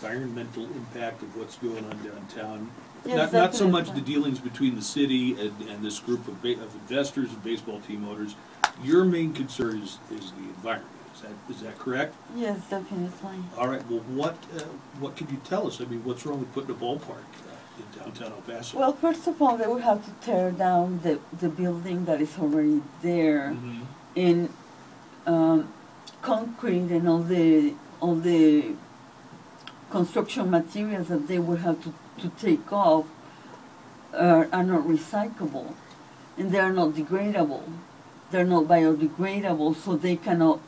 environmental impact of what's going on downtown? Yes, Not so much definitely. the dealings between the city and this group of investors and baseball team owners. Your main concern is the environment. Is that correct? Yes, definitely. All right. Well, what can you tell us? I mean, what's wrong with putting a ballpark in downtown El Paso? Well, first of all, they would have to tear down the building that is already there Mm-hmm. in concrete, and all the construction materials that they would have to take off are not recyclable, and they are not degradable. They're not biodegradable, so they cannot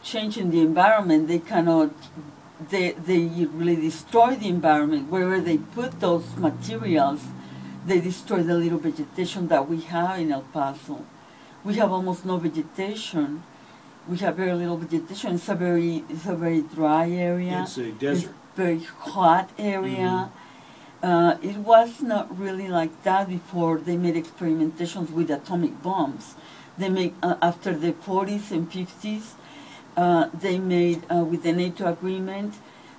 change in the environment. They really destroy the environment. Wherever they put those materials, they destroy the little vegetation that we have in El Paso. We have almost no vegetation. We have very little vegetation. It's a very dry area. It's a desert. It's a very hot area. It was not really like that before they made experimentations with atomic bombs. They made, after the 40s and 50s, they made, with the NATO agreement,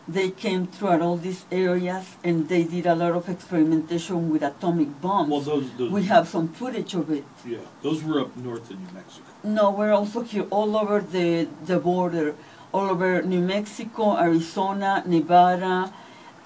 they came throughout all these areas and they did a lot of experimentation with atomic bombs. Well, those we have some footage of it. Yeah, those were up north in New Mexico. No, we're also here all over the border, all over New Mexico, Arizona, Nevada.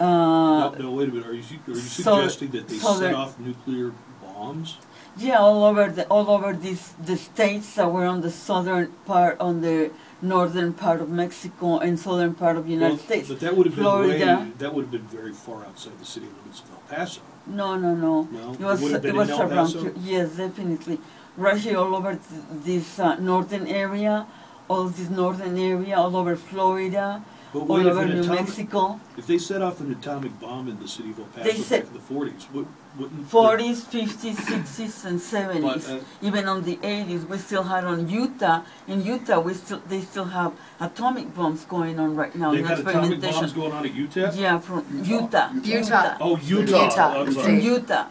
No, wait a minute. Are you suggesting that they set off nuclear bombs? Yeah, all over the states that were on the southern part, on the northern part of Mexico and southern part of the United States. But that would have been Florida. that would have been very far outside the city limits of El Paso. No. No? It was around here. Yes, definitely. Right here, all over this northern area, all over Florida, But all over New Mexico. If they set off an atomic bomb in the city of El Paso back in the 40s, wouldn't 40s, 50s, 60s, and 70s. But, even on the 80s, we still had on Utah. In Utah, they still have atomic bombs going on right now. They had atomic bombs going on at Utah? Yeah, from Utah. Utah. Oh, Utah. I'm sorry. In Utah.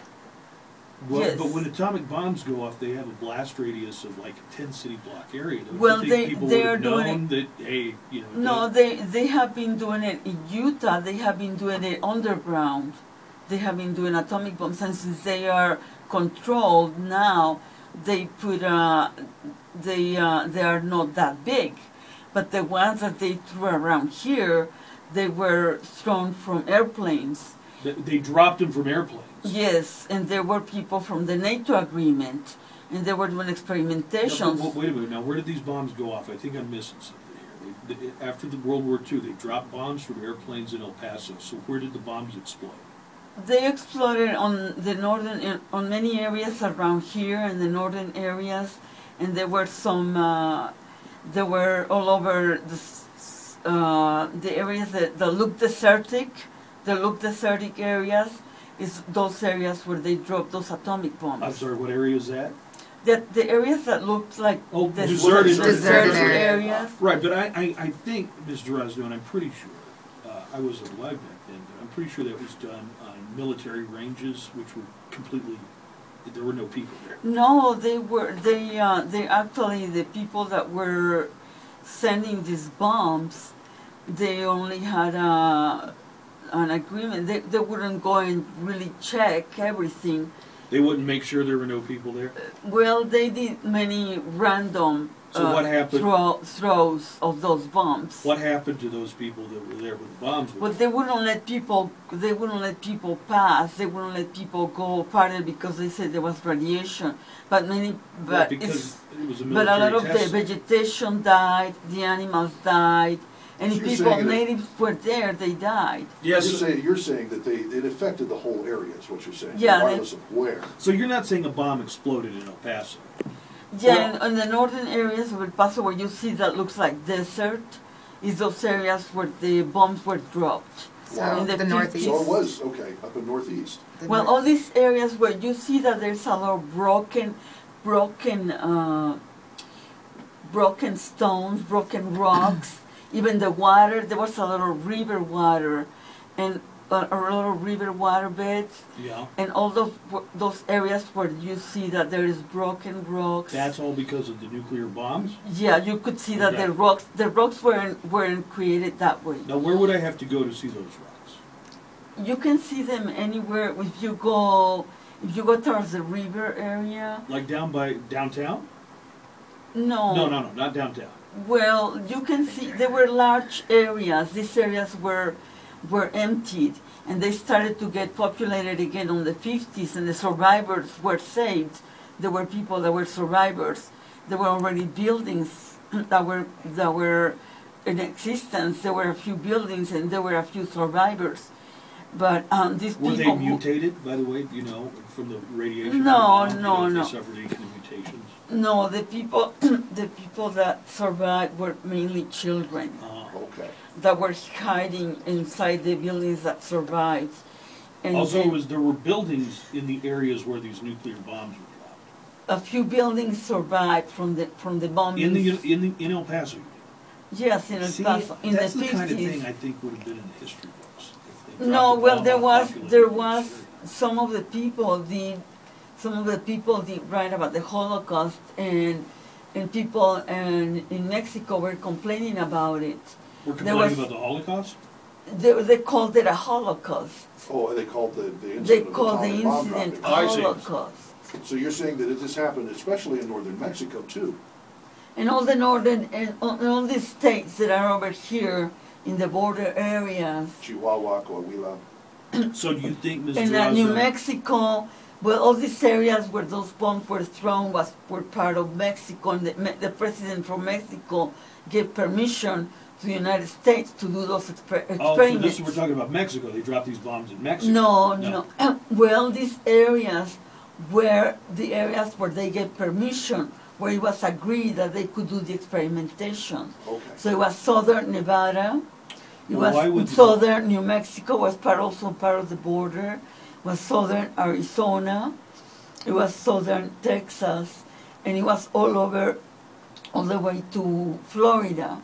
Well, Yes. but when atomic bombs go off, they have a blast radius of like a 10-city block area. Don't Well, you think people they would are have known doing that, hey, you know... No, they have been doing it in Utah. They have been doing it underground. They have been doing atomic bombs, and since they are controlled now, they put they are not that big, but the ones that they threw around here, they were thrown from airplanes. They dropped them from airplanes. Yes, and there were people from the NATO agreement, and they were doing experimentations. No, wait a minute. Now, where did these bombs go off? I think I'm missing something here. After the World War II, they dropped bombs from airplanes in El Paso. So where did the bombs explode? They exploded on the northern, on many areas around here in the northern areas, and there were some. They were all over the areas that look desertic. The look desertic areas is those areas where they dropped those atomic bombs. I'm sorry, what area is that? The areas that looked like deserted areas. Right, but I think, Ms. Durazno, and I'm pretty sure, I was alive back then, but I'm pretty sure that was done on military ranges, which were completely, there were no people there. No, they actually, the people that were sending these bombs, they only had an agreement. They wouldn't go and really check everything. They wouldn't make sure there were no people there? Well, they did many random what happened? throws of those bombs. What happened to those people that were there with the bombs? Well, they wouldn't let people. They wouldn't let people pass. They wouldn't let people go partly because they said there was radiation. But because it was a military but a lot of test the vegetation died. The animals died. And if people, natives were there, they died. Yes. You're saying that it affected the whole area, is what you're saying, yeah, regardless of where. So you're not saying a bomb exploded in El Paso? Yeah, well, in the northern areas of El Paso where you see that looks like desert, is those areas where the bombs were dropped. So in the northeast. So it was, okay, up in northeast. Well, all these areas where you see that there's a lot of broken stones, broken rocks, even the water, there was a lot of river water, and a lot of river waterbeds, Yeah. and all those areas where you see that there is broken rocks. That's all because of the nuclear bombs? Yeah, you could see that Okay. the rocks weren't created that way. Now, where would I have to go to see those rocks? You can see them anywhere if you go towards the river area. Like down by downtown? No. No, not downtown. Well, you can see there were large areas. These areas were emptied, and they started to get populated again on the 50s, and the survivors were saved. There were people that were survivors. There were already buildings that were in existence. There were a few buildings, and there were a few survivors. But these Were people they mutated, by the way, you know, from the radiation? No, from the bomb? no, You know, if no. They suffered any kind of mutations? No, the people that survived were mainly children Okay. that were hiding inside the buildings that survived. And Also, then there were buildings in the areas where these nuclear bombs were dropped. a few buildings survived from the bombings. In El Paso. Yes, in El See, Paso in that's the the 50s. kind of thing I think would have been in the history books. If they No, dropped a well, bomb there on was populated some of the people did write about the Holocaust, and people in Mexico were complaining about it. We're There complaining was- about the Holocaust? They called it a Holocaust. Oh, they called the incident They of the called the atomic bomb incident dropping. I see. Holocaust. So you're saying that this happened especially in northern Mexico too? And all the northern and all these states that are over here in the border areas, Chihuahua, Coahuila. So do you think, Ms. and Durazno, New Mexico, well, all these areas where those bombs were thrown were part of Mexico, and the president from Mexico gave permission to the United States to do those experiments. Oh, so this, we're talking about Mexico. They dropped these bombs in Mexico. No. Well, these areas were the areas where they gave permission, where it was agreed that they could do the experimentation. Okay. So it was southern Nevada, it Well, why would was southern New Mexico, was also part of the border, was southern Arizona, it was southern Texas, and it was all over, all the way to Florida.